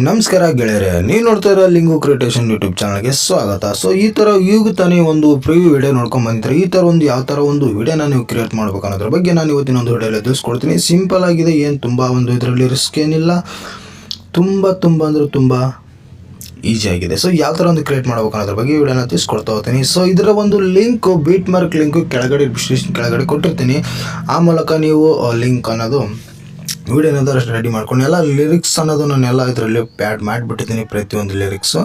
ನಮಸ್ಕಾರ ಗೆಳೆಯರೆ, ನೀವು ನೋಡ್ತಾ ಇರೋ ಲಿಂಗು ಕ್ರಿಯೇಷನ್ ಯೂಟ್ಯೂಬ್ ಚಾನಲ್ಗೆ ಸ್ವಾಗತ. ಸೊ ಈ ಥರ ಈಗ ತಾನೇ ಒಂದು ಪ್ರಿವ್ಯೂ ವಿಡಿಯೋ ನೋಡ್ಕೊಂಡು ಬಂದಿದ್ರೆ ಈ ಥರ ಒಂದು ಯಾವ ಥರ ಒಂದು ವಿಡಿಯೋನ ನೀವು ಕ್ರಿಯೇಟ್ ಮಾಡ್ಬೇಕು ಅನ್ನೋದ್ರ ಬಗ್ಗೆ ನಾನು ಇವತ್ತಿನ ಒಂದು ವಿಡಿಯೋಲಿ ತಿಳಿಸ್ಕೊಡ್ತೀನಿ. ಸಿಂಪಲ್ ಆಗಿದೆ, ಏನು ತುಂಬ ಒಂದು ಇದರಲ್ಲಿ ರಿಸ್ಕ್ ಏನಿಲ್ಲ, ತುಂಬ ಅಂದರೆ ತುಂಬ ಈಸಿ ಆಗಿದೆ. ಸೊ ಯಾವ ಥರ ಒಂದು ಕ್ರಿಯೇಟ್ ಮಾಡ್ಬೇಕು ಅನ್ನೋದ್ರ ಬಗ್ಗೆ ವಿಡಿಯೋನ ತಿಳಿಸ್ಕೊಡ್ತಾ ಹೋಗ್ತೀನಿ. ಸೊ ಇದರ ಒಂದು ಲಿಂಕು ಬೀಟ್ ಮಾರ್ಕ್ ಲಿಂಕು ಕೆಳಗಡೆ ಕೊಟ್ಟಿರ್ತೀನಿ. ಆ ಮೂಲಕ ನೀವು ಲಿಂಕ್ ಅನ್ನೋದು ವಿಡಿಯೋನಾದ ರೆಡಿ ಮಾಡ್ಕೊಂಡು ಎಲ್ಲ ಲಿರಿಕ್ಸ್ ಅನ್ನೋದು ನಾನೆಲ್ಲ ಇದರಲ್ಲಿ ಆ್ಯಡ್ ಮಾಡಿಬಿಟ್ಟಿದ್ದೀನಿ. ಪ್ರತಿಯೊಂದು ಲಿರಿಕ್ಸು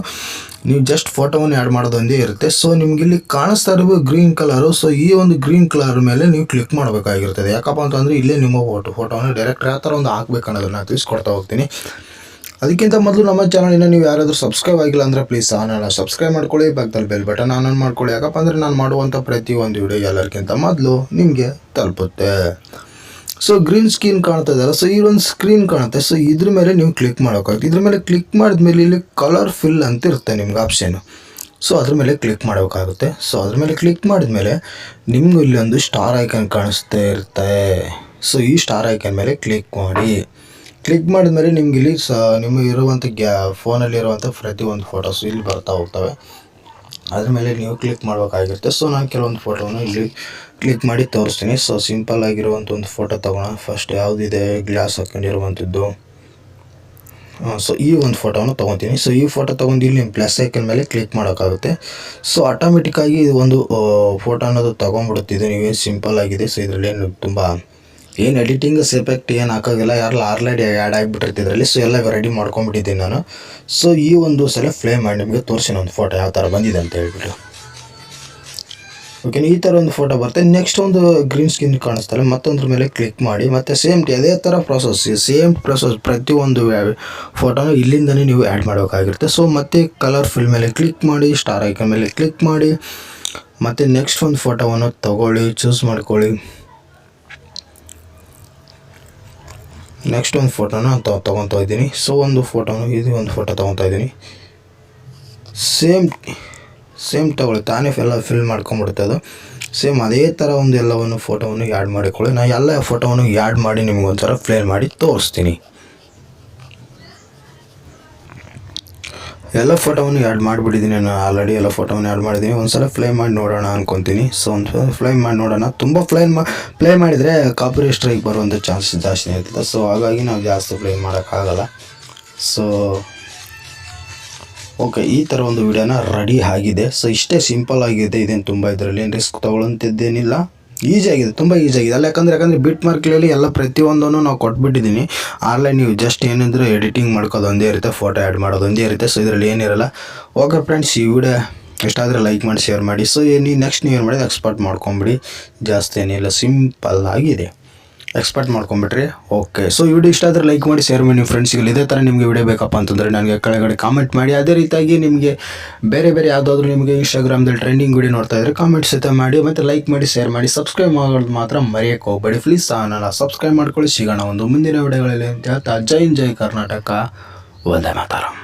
ನೀವು ಜಸ್ಟ್ ಫೋಟೋವನ್ನು ಆ್ಯಡ್ ಮಾಡೋದೊಂದೇ ಇರುತ್ತೆ. ಸೊ ನಿಮ್ಗೆ ಇಲ್ಲಿ ಕಾಣಿಸ್ತಾ ಇರೋ ಗ್ರೀನ್ ಕಲರು, ಸೊ ಈ ಒಂದು ಗ್ರೀನ್ ಕಲರ್ ಮೇಲೆ ನೀವು ಕ್ಲಿಕ್ ಮಾಡಬೇಕಾಗಿರ್ತದೆ. ಯಾಕಪ್ಪ ಅಂತಂದರೆ ಇಲ್ಲೇ ನಿಮ್ಮ ಫೋಟೋವನ್ನು ಡೈರೆಕ್ಟ್ ಯಾವ ಥರ ಒಂದು ಹಾಕ್ಬೇಕು ಅನ್ನೋದನ್ನು ತಿಳಿಸ್ಕೊಡ್ತಾ ಹೋಗ್ತೀನಿ. ಅದಕ್ಕಿಂತ ಮೊದಲು ನಮ್ಮ ಚಾನಲಿನ ನೀವು ಯಾರಾದರೂ ಸಬ್ಸ್ಕ್ರೈಬ್ ಆಗಿಲ್ಲ ಅಂದರೆ ಪ್ಲೀಸ್ ಚಾನಲ್ನ ಸಬ್ಸ್ಕ್ರೈಬ್ ಮಾಡ್ಕೊಳ್ಳಿ, ಪಕ್ಕದಲ್ಲಿ ಬೆಲ್ ಬಟನ್ ಆನ್ ಮಾಡ್ಕೊಳ್ಳಿ. ಯಾಕಪ್ಪ ಅಂದರೆ ನಾನು ಮಾಡುವಂಥ ಪ್ರತಿಯೊಂದು ವಿಡಿಯೋ ಎಲ್ಲರಿಗಿಂತ ಮೊದಲು ನಿಮಗೆ ತಲುಪುತ್ತೆ. ಸೊ ಗ್ರೀನ್ ಸ್ಕ್ರೀನ್ ಕಾಣ್ತಾ ಇದ್ದಾರೆ. ಸೊ ಈ ಒಂದು ಸ್ಕ್ರೀನ್ ಕಾಣುತ್ತೆ. ಸೊ ಇದ್ರ ಮೇಲೆ ನೀವು ಕ್ಲಿಕ್ ಮಾಡೋಕ್ಕಾಗುತ್ತೆ. ಇದ್ರ ಮೇಲೆ ಕ್ಲಿಕ್ ಮಾಡಿದ್ಮೇಲೆ ಇಲ್ಲಿ ಕಲರ್ ಫಿಲ್ ಅಂತ ಇರುತ್ತೆ ನಿಮ್ಗೆ ಆಪ್ಷನು. ಸೊ ಅದ್ರ ಮೇಲೆ ಕ್ಲಿಕ್ ಮಾಡಬೇಕಾಗುತ್ತೆ. ಸೊ ಅದ್ರ ಮೇಲೆ ಕ್ಲಿಕ್ ಮಾಡಿದ್ಮೇಲೆ ನಿಮಗೂ ಇಲ್ಲಿ ಒಂದು ಸ್ಟಾರ್ ಐಕನ್ ಕಾಣಿಸ್ತಾ ಇರುತ್ತೆ. ಸೊ ಈ ಸ್ಟಾರ್ ಐಕನ್ ಮೇಲೆ ಕ್ಲಿಕ್ ಮಾಡಿ. ಕ್ಲಿಕ್ ಮಾಡಿದ್ಮೇಲೆ ನಿಮ್ಗೆ ಇಲ್ಲಿ ನಿಮಗೆ ಇರುವಂಥ ಫೋನಲ್ಲಿರುವಂಥ ಪ್ರತಿಯೊಂದು ಫೋಟೋಸ್ ಇಲ್ಲಿ ಬರ್ತಾ ಹೋಗ್ತವೆ. ಅದ್ರ ಮೇಲೆ ನೀವು ಕ್ಲಿಕ್ ಮಾಡಬೇಕಾಗಿರುತ್ತೆ. ಸೊ ನಾನು ಕೆಲವೊಂದು ಫೋಟೋವನ್ನು ಇಲ್ಲಿ ಕ್ಲಿಕ್ ಮಾಡಿ ತೋರಿಸ್ತೀನಿ. ಸೊ ಸಿಂಪಲ್ ಆಗಿರುವಂಥ ಒಂದು ಫೋಟೋ ತೊಗೊಳ್ಳೋಣ. ಫಸ್ಟ್ ಯಾವುದಿದೆ, ಗ್ಲಾಸ್ ಹಾಕ್ಕೊಂಡಿರುವಂಥದ್ದು. ಸೊ ಈ ಒಂದು ಫೋಟೋವನ್ನು ತೊಗೊತೀನಿ. ಸೊ ಈ ಫೋಟೋ ತೊಗೊಂಡು ಇಲ್ಲಿ ಪ್ಲಸ್ ಐಕನ್ ಮೇಲೆ ಕ್ಲಿಕ್ ಮಾಡೋಕ್ಕಾಗುತ್ತೆ. ಸೊ ಆಟೋಮೆಟಿಕ್ಕಾಗಿ ಇದು ಒಂದು ಫೋಟೋ ಅನ್ನೋದು ತೊಗೊಂಡ್ಬಿಡುತ್ತಿದೆ. ನೀವೇನು ಸಿಂಪಲ್ ಆಗಿದೆ. ಸೊ ಇದರಲ್ಲಿ ತುಂಬ ಏನು ಎಡಿಟಿಂಗ್ ಎಫೆಕ್ಟ್ ಏನು ಹಾಕೋದಿಲ್ಲ, ಯಾರೆಲ್ಲ ಆಲ್ರೆಡಿ ಆ್ಯಡ್ ಆಗಿಬಿಟ್ಟಿರ್ತಿದ್ರಲ್ಲಿ. ಸೊ ಎಲ್ಲ ರೆಡಿ ಮಾಡ್ಕೊಂಡ್ಬಿಟ್ಟಿದ್ದೀನಿ ನಾನು. ಸೊ ಈ ಒಂದು ಸಲ ಪ್ಲೇ ಮಾಡಿ ನಿಮಗೆ ತೋರಿಸಿನ ಒಂದು ಫೋಟೋ ಯಾವ ಥರ ಬಂದಿದೆ ಅಂತ ಹೇಳ್ಬಿಟ್ಟು. ಓಕೆ, ಈ ಥರ ಒಂದು ಫೋಟೋ ಬರುತ್ತೆ. ನೆಕ್ಸ್ಟ್ ಒಂದು ಗ್ರೀನ್ ಸ್ಕ್ರೀನ್ ಕಾಣಿಸ್ತಾರೆ. ಮತ್ತೊಂದ್ರ ಮೇಲೆ ಕ್ಲಿಕ್ ಮಾಡಿ ಮತ್ತು ಅದೇ ಥರ ಪ್ರೊಸೆಸ್ ಪ್ರತಿಯೊಂದು ಫೋಟೋನು ಇಲ್ಲಿಂದನೇ ನೀವು ಆ್ಯಡ್ ಮಾಡಬೇಕಾಗಿರುತ್ತೆ. ಸೊ ಮತ್ತೆ ಕಲರ್ ಫಿಲ್ ಮೇಲೆ ಕ್ಲಿಕ್ ಮಾಡಿ, ಸ್ಟಾರ್ ಐಕನ್ ಮೇಲೆ ಕ್ಲಿಕ್ ಮಾಡಿ, ಮತ್ತು ನೆಕ್ಸ್ಟ್ ಒಂದು ಫೋಟೋವನ್ನು ತೊಗೊಳ್ಳಿ, ಚೂಸ್ ಮಾಡ್ಕೊಳ್ಳಿ. ನೆಕ್ಸ್ಟ್ ಒಂದು ಫೋಟೋನ ತೊಗೊತಾ ಇದ್ದೀನಿ. ಸೊ ಒಂದು ಫೋಟೋನು ಇದು ಒಂದು ಫೋಟೋ ತೊಗೊತಾ ಇದ್ದೀನಿ. ಸೇಮ್ ತೊಗೊಳ್ಳಿ, ತಾನೇ ಎಲ್ಲ ಫಿಲ್ ಮಾಡ್ಕೊಂಬಿಡುತ್ತೆ ಅದು. ಸೇಮ್ ಅದೇ ಥರ ಒಂದು ಎಲ್ಲವನ್ನು ಫೋಟೋವನ್ನು ಆ್ಯಡ್ ಮಾಡಿಕೊಳ್ಳಿ. ನಾನು ಎಲ್ಲ ಫೋಟೋವನ್ನು ಆ್ಯಡ್ ಮಾಡಿ ನಿಮ್ಗೆ ಒಂಥರ ಪ್ಲೇ ಮಾಡಿ ತೋರಿಸ್ತೀನಿ. ಎಲ್ಲ ಫೋಟೋವನ್ನು ಆ್ಯಡ್ ಮಾಡಿಬಿಟ್ಟಿದ್ದೀನಿ ನಾನು ಆಲ್ರೆಡಿ. ಎಲ್ಲ ಫೋಟೋವನ್ನು ಆ್ಯಡ್ ಮಾಡಿದ್ದೀನಿ. ಒಂದು ಸಲ ಪ್ಲೇ ಮಾಡಿ ನೋಡೋಣ ಅಂದ್ಕೊತೀನಿ. ಸೊ ಒಂದು ಪ್ಲೇ ಮಾಡಿ ನೋಡೋಣ. ತುಂಬ ಪ್ಲೇ ಮಾಡಿದರೆ ಕಾಪಿರೈಟ್ ಸ್ಟ್ರೈಕ್ ಬರುವಂಥ ಚಾನ್ಸಸ್ ಜಾಸ್ತಿ ಇರ್ತದೆ. ಸೊ ಹಾಗಾಗಿ ನಾವು ಜಾಸ್ತಿ ಪ್ಲೇ ಮಾಡೋಕ್ಕಾಗಲ್ಲ. ಸೊ ಓಕೆ, ಈ ಥರ ಒಂದು ವಿಡಿಯೋನ ರೆಡಿ ಆಗಿದೆ. ಸೊ ಇಷ್ಟೇ ಸಿಂಪಲ್ ಆಗಿದೆ. ಇದೇನು ತುಂಬ ಇದರಲ್ಲಿ ಏನು ರಿಸ್ಕ್ ತೊಗೊಳ್ಳೋಂಥದ್ದೇನಿಲ್ಲ. ಈಸಿ ಆಗಿದೆ, ತುಂಬ ಈಸಿ ಆಗಿದೆ. ಅಲ್ಲ ಯಾಕಂದರೆ ಬಿಟ್ ಮಾರ್ಕ್ಲಲ್ಲಿ ಎಲ್ಲ ಪ್ರತಿಯೊಂದನ್ನು ನಾವು ಕೊಟ್ಬಿಟ್ಟಿದ್ದೀನಿ. ಆನ್ಲೈನ್ ನೀವು ಜಸ್ಟ್ ಏನಿದ್ರು ಎಡಿಟಿಂಗ್ ಮಾಡ್ಕೋದು ಒಂದೇ ಇರುತ್ತೆ, ಫೋಟೋ ಆ್ಯಡ್ ಮಾಡೋದು ಒಂದೇ ಇರುತ್ತೆ. ಸೊ ಇದರಲ್ಲಿ ಏನಿರಲ್ಲ. ಓಕೆ ಫ್ರೆಂಡ್ಸ್, ಈ ವಿಡಿಯೋ ಎಷ್ಟಾದರೆ ಲೈಕ್ ಮಾಡಿ, ಶೇರ್ ಮಾಡಿ. ಸೊ ನೆಕ್ಸ್ಟ್ ನೀವು ಏನು ಮಾಡಿದ್ರೆ ಎಕ್ಸ್ಪೋರ್ಟ್ ಮಾಡ್ಕೊಂಬಿಡಿ. ಜಾಸ್ತಿ ಏನಿಲ್ಲ, ಸಿಂಪಲ್ ಆಗಿದೆ. ಎಕ್ಸ್ಪೋರ್ಟ್ ಮಾಡ್ಕೊಂಬಿಟ್ರಿ. ಓಕೆ, ಸೊ ಈ ವಿಡಿಯೋ ಇಷ್ಟ ಆದರೆ ಲೈಕ್ ಮಾಡಿ, ಶೇರ್ ಮಾಡಿ. ನಿಮ್ಮ ಫ್ರೆಂಡ್ಸ್ಗೆ ಇದೇ ಥರ ನಿಮಗೆ ವಿಡಿಯೋ ಬೇಕಪ್ಪ ಅಂತಂದರೆ ನನಗೆ ಕೆಳಗಡೆ ಕಾಮೆಂಟ್ ಮಾಡಿ. ಅದೇ ರೀತಿಯಾಗಿ ನಿಮಗೆ ಬೇರೆ ಯಾವುದಾದ್ರೂ ನಿಮಗೆ ಇನ್ಸ್ಟಾಗ್ರಾಮ್ದಲ್ಲಿ ಟ್ರೆಂಡಿಂಗ್ ವಿಡಿಯೋ ನೋಡ್ತಾ ಇದ್ದರೆ ಕಾಮೆಂಟ್ ಸಹಿತ ಮಾಡಿ, ಮತ್ತು ಲೈಕ್ ಮಾಡಿ, ಶೇರ್ ಮಾಡಿ. ಸಬ್ಸ್ಕ್ರೈಬ್ ಮಾಡೋದು ಮಾತ್ರ ಮರೆಯೋಕ್ಕೆ ಹೋಗಬೇಡಿ ಪ್ಲೀಸ್. ಚಾನಲ್ನ ಸಬ್ಸ್ಕ್ರೈಬ್ ಮಾಡ್ಕೊಳ್ಳಿ. ಸಿಗೋಣ ಒಂದು ಮುಂದಿನ ವಿಡಿಯೋಗಳಲ್ಲಿ ಅಂತ ಹೇಳ್ತಾ ಜೈ ಕರ್ನಾಟಕ, ವಂದೇ ಮಾತರಂ.